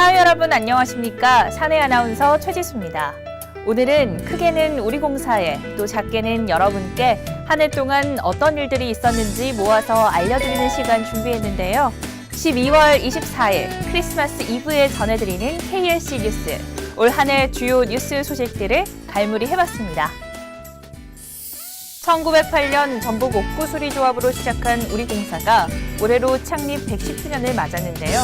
사회 여러분 안녕하십니까? 사내 아나운서 최지수입니다. 오늘은 크게는 우리 공사에 또 작게는 여러분께 한 해 동안 어떤 일들이 있었는지 모아서 알려드리는 시간 준비했는데요. 12월 24일 크리스마스 이브에 전해드리는 KLC 뉴스, 올 한 해 주요 뉴스 소식들을 갈무리 해봤습니다. 1908년 전북 옥구수리조합으로 시작한 우리공사가 올해로 창립 110주년을 맞았는데요.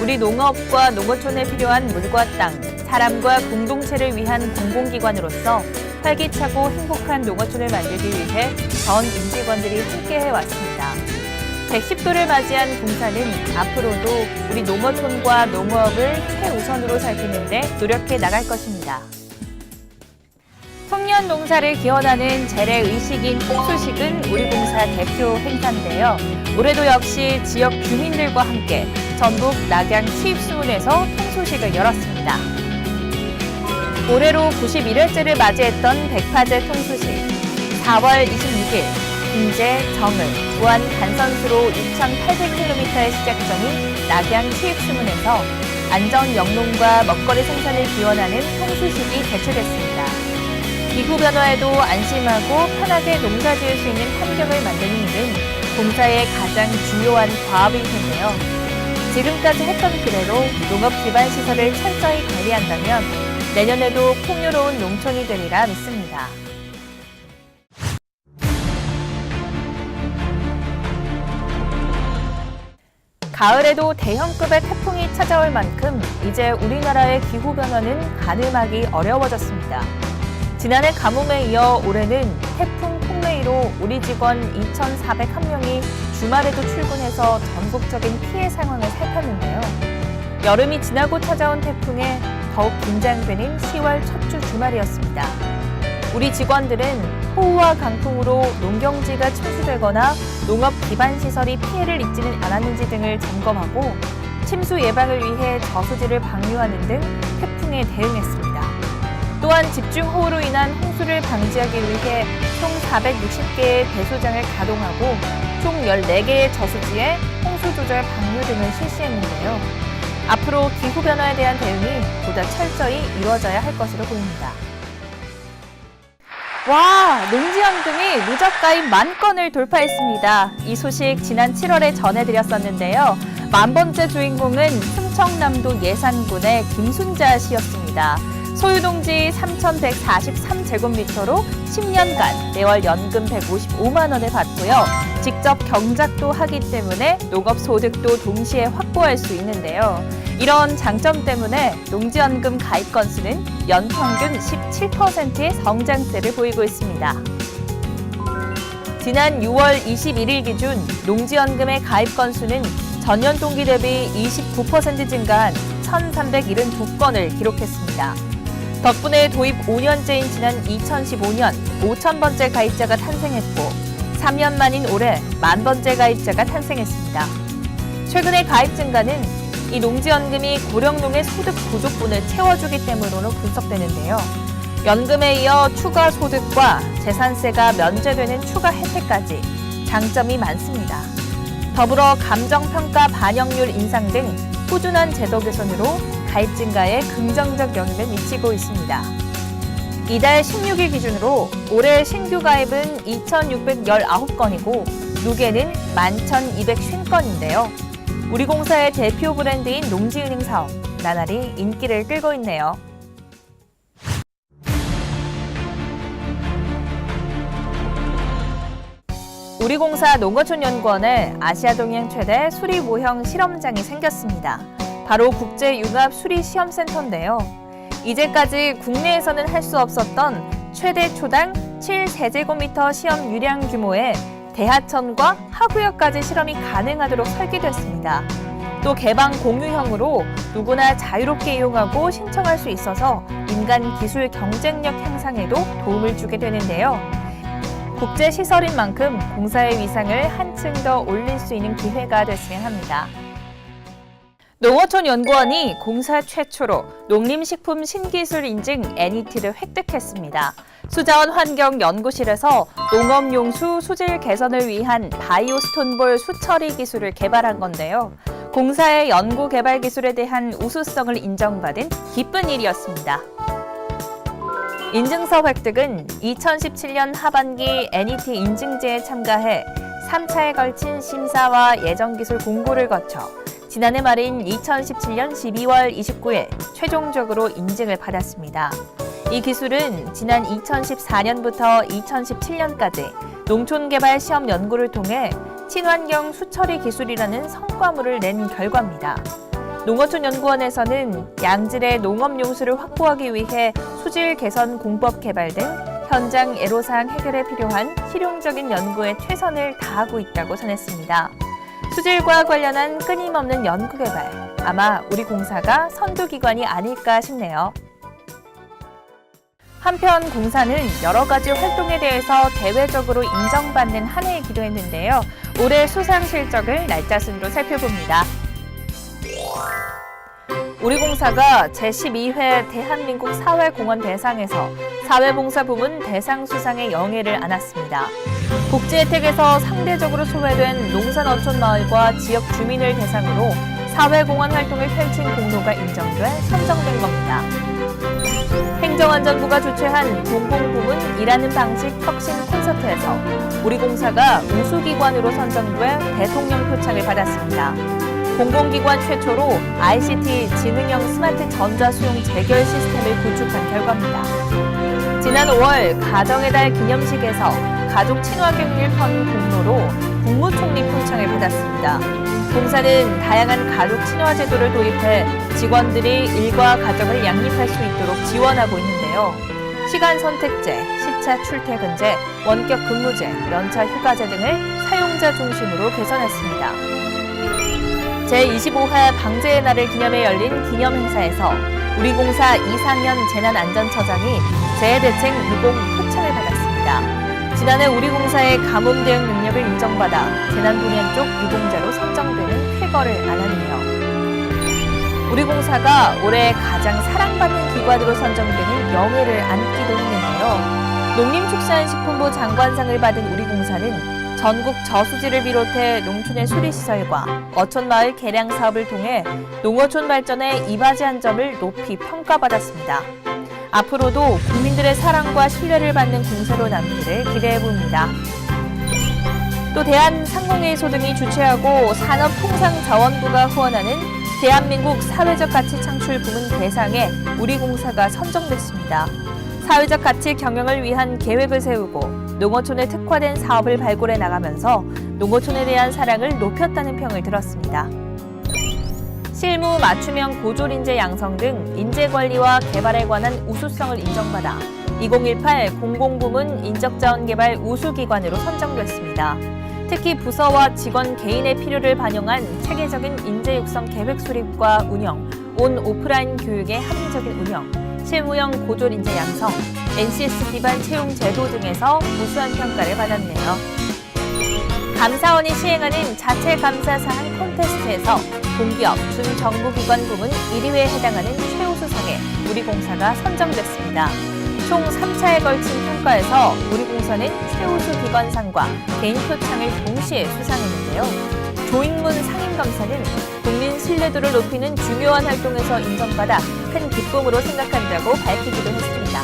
우리 농업과 농어촌에 필요한 물과 땅, 사람과 공동체를 위한 공공기관으로서 활기차고 행복한 농어촌을 만들기 위해 전 임직원들이 함께해왔습니다. 110도를 맞이한 공사는 앞으로도 우리 농어촌과 농업을 최우선으로 살피는데 노력해 나갈 것입니다. 청년 농사를 기원하는 재래의식인 홍수식은 우리공사 대표 행사인데요. 올해도 역시 지역 주민들과 함께 전북 낙양 치입수문에서 통소식을 열었습니다. 올해로 91회째를 맞이했던 백파제 통소식. 4월 26일 인제, 정을, 부안, 간선수로 6,800km의 시작점인 낙양 치입수문에서 안전 영농과 먹거리 생산을 기원하는 통소식이 개최됐습니다. 기후변화에도 안심하고 편하게 농사 지을 수 있는 환경을 만드는 일은 공사의 가장 중요한 과업일 텐데요. 지금까지 했던 그대로 농업 기반 시설을 철저히 관리한다면 내년에도 풍요로운 농촌이 되리라 믿습니다. 가을에도 대형급의 태풍이 찾아올 만큼 이제 우리나라의 기후변화는 가늠하기 어려워졌습니다. 지난해 가뭄에 이어 올해는 태풍 콩메이로 우리 직원 2,401명이 주말에도 출근해서 전국적인 피해 상황을 살폈는데요. 여름이 지나고 찾아온 태풍에 더욱 긴장되는 10월 첫 주 주말이었습니다. 우리 직원들은 호우와 강풍으로 농경지가 침수되거나 농업 기반 시설이 피해를 입지는 않았는지 등을 점검하고 침수 예방을 위해 저수지를 방류하는 등 태풍에 대응했습니다. 또한 집중호우로 인한 홍수를 방지하기 위해 총 460개의 배수장을 가동하고 총 14개의 저수지에 홍수 조절 방류 등을 실시했는데요. 앞으로 기후변화에 대한 대응이 보다 철저히 이루어져야 할 것으로 보입니다. 와, 농지연금이 누적가입 10,000건을 돌파했습니다. 이 소식 지난 7월에 전해드렸었는데요. 10,000번째 주인공은 충청남도 예산군의 김순자 씨였습니다. 소유농지 3,143제곱미터로 10년간 매월 연금 155만 원을 받고요. 직접 경작도 하기 때문에 농업소득도 동시에 확보할 수 있는데요. 이런 장점 때문에 농지연금 가입 건수는 연평균 17%의 성장세를 보이고 있습니다. 지난 6월 21일 기준 농지연금의 가입 건수는 전년 동기 대비 29% 증가한 1,372건을 기록했습니다. 덕분에 도입 5년째인 지난 2015년 5,000번째 가입자가 탄생했고 3년 만인 올해 10,000번째 가입자가 탄생했습니다. 최근의 가입 증가는 이 농지연금이 고령농의 소득 부족분을 채워주기 때문으로 분석되는데요. 연금에 이어 추가 소득과 재산세가 면제되는 추가 혜택까지 장점이 많습니다. 더불어 감정평가 반영률 인상 등 꾸준한 제도 개선으로 가입 증가에 긍정적 영향을 미치고 있습니다. 이달 16일 기준으로 올해 신규 가입은 2,619건이고 누계는 11,250건인데요. 우리 공사의 대표 브랜드인 농지은행 사업, 나날이 인기를 끌고 있네요. 우리 공사 농어촌연구원에 아시아동양 최대 수리 모형 실험장이 생겼습니다. 바로 국제융합수리시험센터인데요. 이제까지 국내에서는 할 수 없었던 최대 초당 7세제곱미터 시험 유량 규모의 대하천과 하구역까지 실험이 가능하도록 설계됐습니다. 또 개방 공유형으로 누구나 자유롭게 이용하고 신청할 수 있어서 인간 기술 경쟁력 향상에도 도움을 주게 되는데요. 국제시설인 만큼 공사의 위상을 한층 더 올릴 수 있는 기회가 됐으면 합니다. 농어촌연구원이 공사 최초로 농림식품 신기술 인증 NET를 획득했습니다. 수자원환경연구실에서 농업용수 수질 개선을 위한 바이오 스톤볼 수처리 기술을 개발한 건데요. 공사의 연구 개발 기술에 대한 우수성을 인정받은 기쁜 일이었습니다. 인증서 획득은 2017년 하반기 NET 인증제에 참가해 3차에 걸친 심사와 예정기술 공고를 거쳐 지난해 말인 2017년 12월 29일 최종적으로 인증을 받았습니다. 이 기술은 지난 2014년부터 2017년까지 농촌개발 시험 연구를 통해 친환경 수처리 기술이라는 성과물을 낸 결과입니다. 농어촌연구원에서는 양질의 농업용수를 확보하기 위해 수질 개선 공법 개발 등 현장 애로사항 해결에 필요한 실용적인 연구에 최선을 다하고 있다고 전했습니다. 수질과 관련한 끊임없는 연구 개발, 아마 우리 공사가 선두기관이 아닐까 싶네요. 한편 공사는 여러 가지 활동에 대해서 대외적으로 인정받는 한 해이기도 했는데요. 올해 수상 실적을 날짜 순으로 살펴봅니다. 우리 공사가 제12회 대한민국 사회공헌 대상에서 사회봉사 부문 대상 수상의 영예를 안았습니다. 복지 혜택에서 상대적으로 소외된 농산어촌 마을과 지역 주민을 대상으로 사회공헌 활동을 펼친 공로가 인정돼 선정된 겁니다. 행정안전부가 주최한 공공부문 일하는 방식 혁신 콘서트에서 우리 공사가 우수기관으로 선정돼 대통령 표창을 받았습니다. 공공기관 최초로 ICT 지능형 스마트 전자수용 재결 시스템을 구축한 결과입니다. 지난 5월 가정의 달 기념식에서 가족 친화 경리를 편 공로로 국무총리 표창을 받았습니다. 공사는 다양한 가족 친화 제도를 도입해 직원들이 일과 가정을 양립할 수 있도록 지원하고 있는데요. 시간 선택제, 시차 출퇴근제, 원격 근무제, 연차 휴가제 등을 사용자 중심으로 개선했습니다. 제25회 방제의 날을 기념해 열린 기념행사에서 우리 공사 이상현 재난안전처장이 재해대책 유공 표창을 받았습니다. 지난해 우리 공사의 가뭄 대응 능력을 인정받아 재난 분야 쪽 유공자로 선정되는 쾌거를 안았네요. 우리 공사가 올해 가장 사랑받는 기관으로 선정되는 영예를 안기도 했는데요. 농림축산식품부 장관상을 받은 우리 공사는 전국 저수지를 비롯해 농촌의 수리시설과 어촌마을 개량 사업을 통해 농어촌 발전에 이바지한 점을 높이 평가받았습니다. 앞으로도 국민들의 사랑과 신뢰를 받는 공사로 남기를 기대해봅니다. 또 대한상공회의소 등이 주최하고 산업통상자원부가 후원하는 대한민국 사회적 가치 창출 부문 대상에 우리 공사가 선정됐습니다. 사회적 가치 경영을 위한 계획을 세우고 농어촌에 특화된 사업을 발굴해 나가면서 농어촌에 대한 사랑을 높였다는 평을 들었습니다. 실무 맞춤형 고졸인재 양성 등 인재관리와 개발에 관한 우수성을 인정받아 2018 공공부문 인적자원개발 우수기관으로 선정됐습니다. 특히 부서와 직원 개인의 필요를 반영한 체계적인 인재 육성 계획 수립과 운영, 온 오프라인 교육의 합리적인 운영, 실무형 고졸인재 양성, NCS 기반 채용 제도 등에서 우수한 평가를 받았네요. 감사원이 시행하는 자체 감사 사항 콘테스트에서 공기업, 준정부기관 부문 1위에 해당하는 최우수상에 우리 공사가 선정됐습니다. 총 3차에 걸친 평가에서 우리 공사는 최우수 기관상과 개인 표창을 동시에 수상했는데요. 조익문 상임감사는 국민 신뢰도를 높이는 중요한 활동에서 인정받아 큰 기쁨으로 생각한다고 밝히기도 했습니다.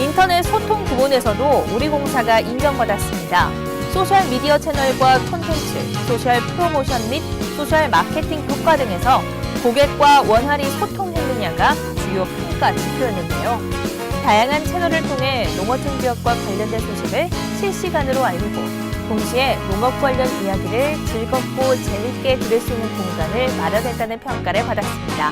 인터넷 소통 부문에서도 우리 공사가 인정받았습니다. 소셜미디어 채널과 콘텐츠, 소셜 프로모션 및 소셜 마케팅 효과 등에서 고객과 원활히 소통했느냐가 주요 평가 지표였는데요. 다양한 채널을 통해 농어촌 지역과 관련된 소식을 실시간으로 알리고 동시에 농업 관련 이야기를 즐겁고 재밌게 들을 수 있는 공간을 마련했다는 평가를 받았습니다.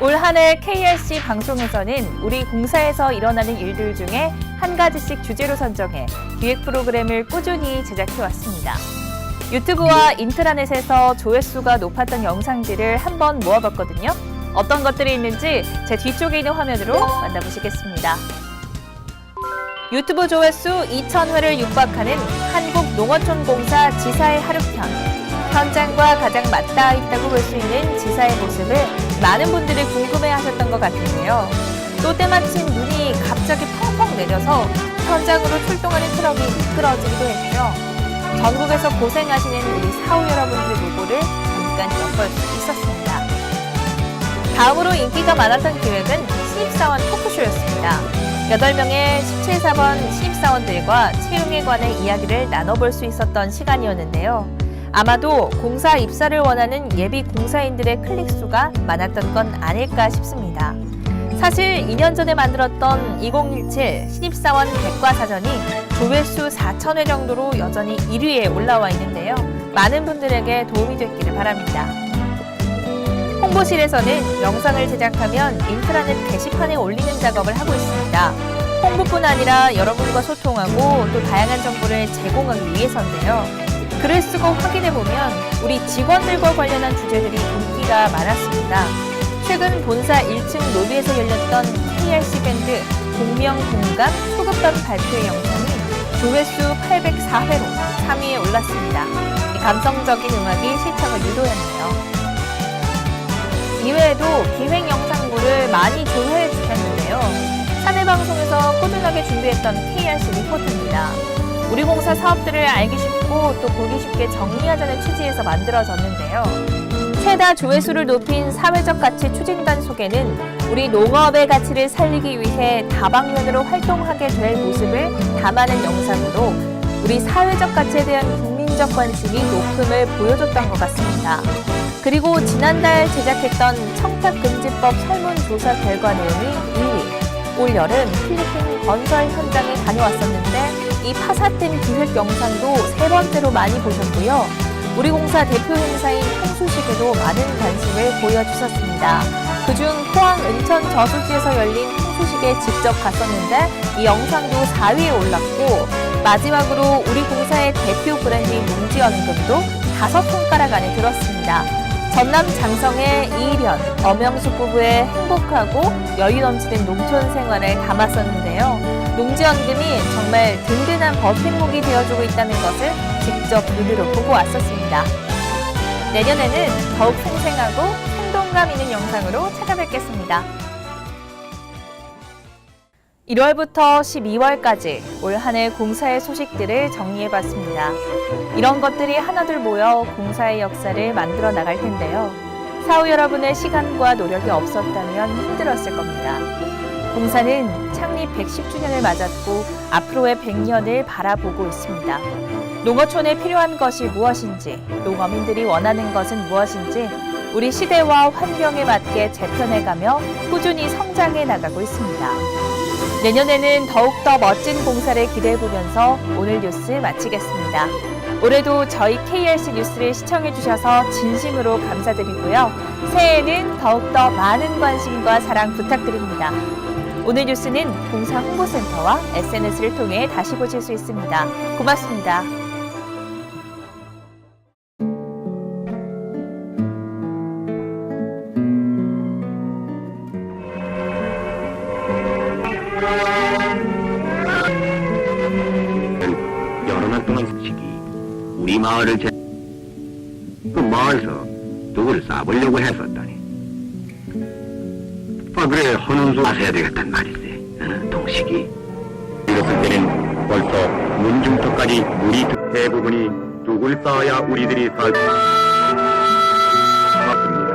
올 한 해 KRC 방송에서는 우리 공사에서 일어나는 일들 중에 한 가지씩 주제로 선정해 기획 프로그램을 꾸준히 제작해왔습니다. 유튜브와 인트라넷에서 조회수가 높았던 영상들을 한번 모아봤거든요. 어떤 것들이 있는지 제 뒤쪽에 있는 화면으로 만나보시겠습니다. 유튜브 조회수 2,000회를 육박하는 한국농어촌공사 지사의 하루편. 현장과 가장 맞닿아 있다고 볼 수 있는 지사의 모습을 많은 분들이 궁금해하셨던 것 같은데요. 또 때마침 눈이 갑자기 펑펑 내려서 현장으로 출동하는 트럭이 미끄러지기도 했죠. 전국에서 고생하시는 우리 사후 여러분들의 노고를 잠깐 엿볼 수 있었습니다. 다음으로 인기가 많았던 기획은 신입사원 토크쇼였습니다. 8명의 17사번 신입사원들과 채용에 관해 이야기를 나눠볼 수 있었던 시간이었는데요. 아마도 공사 입사를 원하는 예비 공사인들의 클릭수가 많았던 건 아닐까 싶습니다. 사실 2년 전에 만들었던 2017 신입사원 백과사전이 조회수 4,000회 정도로 여전히 1위에 올라와 있는데요. 많은 분들에게 도움이 됐기를 바랍니다. 홍보실에서는 영상을 제작하면 인트라넷 게시판에 올리는 작업을 하고 있습니다. 홍보뿐 아니라 여러분과 소통하고 또 다양한 정보를 제공하기 위해서인데요. 글을 쓰고 확인해보면 우리 직원들과 관련한 주제들이 인기가 많았습니다. 최근 본사 1층 로비에서 열렸던 KRC 밴드 공명 공감 초급반 발표회 영상이 조회수 804회로 3위에 올랐습니다. 감성적인 음악이 시청을 유도했네요. 이외에도 기획 영상물을 많이 조회해 주셨는데요. 사내방송에서 꾸준하게 준비했던 KRC 리포트입니다. 우리 공사 사업들을 알기 쉽고 또 보기 쉽게 정리하자는 취지에서 만들어졌는데요. 최다 조회수를 높인 사회적 가치 추진단 속에는 우리 농업의 가치를 살리기 위해 다방면으로 활동하게 될 모습을 담아낸 영상으로 우리 사회적 가치에 대한 국민적 관심이 높음을 보여줬던 것 같습니다. 그리고 지난달 제작했던 청탁금지법 설문조사 결과 내용이 1위. 올 여름 필리핀 건설 현장에 다녀왔었는데 이 파사팀 기획 영상도 3번째로 많이 보셨고요. 우리 공사 대표 행사인 홍수식에도 많은 관심을 보여주셨습니다. 그중 포항 은천 저수지에서 열린 홍수식에 직접 갔었는데 이 영상도 4위에 올랐고 마지막으로 우리 공사의 대표 브랜드인 농지연금도 5손가락 안에 들었습니다. 전남 장성의 이일현, 엄영숙 부부의 행복하고 여유 넘치는 농촌 생활을 담았었는데요. 농지연금이 정말 든든한 버팀목이 되어주고 있다는 것을 직접 눈으로 보고 왔었습니다. 내년에는 더욱 생생하고 생동감 있는 영상으로 찾아뵙겠습니다. 1월부터 12월까지 올 한 해 공사의 소식들을 정리해봤습니다. 이런 것들이 하나둘 모여 공사의 역사를 만들어 나갈 텐데요. 사후 여러분의 시간과 노력이 없었다면 힘들었을 겁니다. 공사는 창립 110주년을 맞았고 앞으로의 100년을 바라보고 있습니다. 농어촌에 필요한 것이 무엇인지, 농어민들이 원하는 것은 무엇인지 우리 시대와 환경에 맞게 재편해가며 꾸준히 성장해 나가고 있습니다. 내년에는 더욱더 멋진 공사를 기대해보면서 오늘 뉴스 마치겠습니다. 올해도 저희 KRC 뉴스를 시청해주셔서 진심으로 감사드리고요. 새해에는 더욱더 많은 관심과 사랑 부탁드립니다. 오늘 뉴스는 공사 홍보센터와 SNS를 통해 다시 보실 수 있습니다. 고맙습니다. 여러 날 동안 시기 우리 마을을 그 마을에서 누구를 쏴보려고 했었다니. 아 그래 허는 소 하셔야 되겠단 말이지. 동식이 이랬을 때는 벌써 문중턱까지 물이 대부분이 누굴 쏴야 우리들이 살 맞습니다.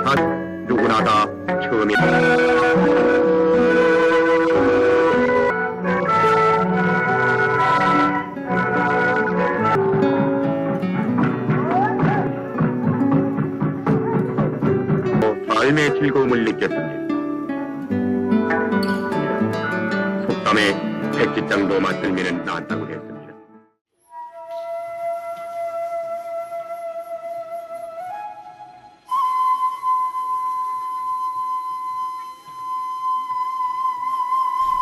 다 누구나 다 처음에 삶의 즐거움을 느꼈습니다. 속담에 백지장도 맞들면은 낫다고 했습니다.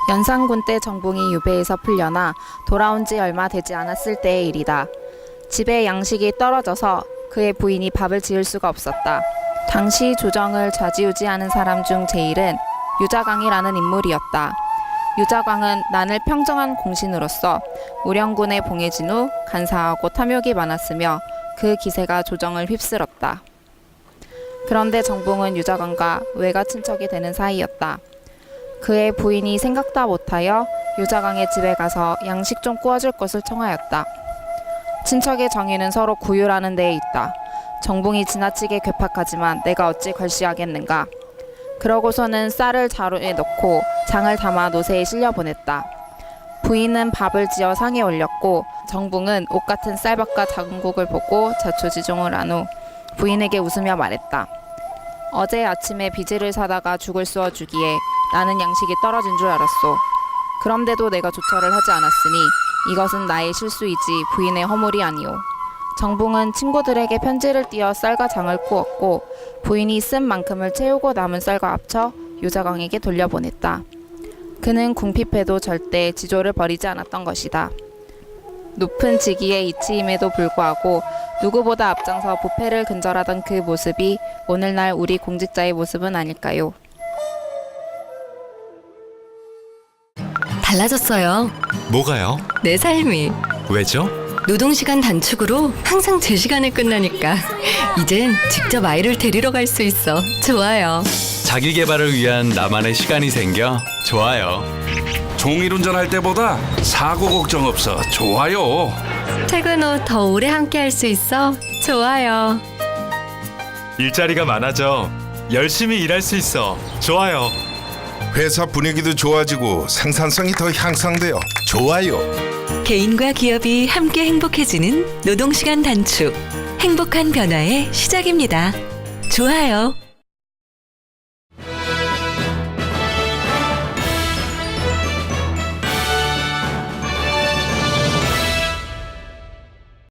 연산군 때 정붕이 유배에서 풀려나 돌아온 지 얼마 되지 않았을 때의 일이다. 집에 양식이 떨어져서 그의 부인이 밥을 지을 수가 없었다. 당시 조정을 좌지우지하는 사람 중 제일은 유자광이라는 인물이었다. 유자광은 난을 평정한 공신으로서 우령군에 봉해진 후 간사하고 탐욕이 많았으며 그 기세가 조정을 휩쓸었다. 그런데 정붕은 유자광과 외가 친척이 되는 사이였다. 그의 부인이 생각다 못하여 요자강의 집에 가서 양식 좀 구워줄 것을 청하였다. 친척의 정의는 서로 구휼하는 데에 있다. 정붕이 지나치게 괴팍하지만 내가 어찌 걸시하겠는가. 그러고서는 쌀을 자루에 넣고 장을 담아 노새에 실려 보냈다. 부인은 밥을 지어 상에 올렸고 정붕은 옷 같은 쌀밥과 장국을 보고 자초지종을 한 후 부인에게 웃으며 말했다. 어제 아침에 비지를 사다가 죽을 쏘아주기에 나는 양식이 떨어진 줄 알았소. 그런데도 내가 조처를 하지 않았으니 이것은 나의 실수이지 부인의 허물이 아니오. 정붕은 친구들에게 편지를 띄어 쌀과 장을 구웠고 부인이 쓴 만큼을 채우고 남은 쌀과 합쳐 요자강에게 돌려보냈다. 그는 궁핍해도 절대 지조를 버리지 않았던 것이다. 높은 직위의 이치임에도 불구하고 누구보다 앞장서 부패를 근절하던 그 모습이 오늘날 우리 공직자의 모습은 아닐까요? 달라졌어요. 뭐가요? 내 삶이. 왜죠? 노동시간 단축으로 항상 제 시간에 끝나니까 이젠 직접 아이를 데리러 갈 수 있어. 좋아요. 자기 개발을 위한 나만의 시간이 생겨 좋아요. 종일 운전할 때보다 사고 걱정 없어 좋아요. 퇴근 후 더 오래 함께 할 수 있어. 좋아요. 일자리가 많아져 열심히 일할 수 있어 좋아요. 회사 분위기도 좋아지고 생산성이 더 향상되어 좋아요. 개인과 기업이 함께 행복해지는 노동시간 단축. 행복한 변화의 시작입니다. 좋아요.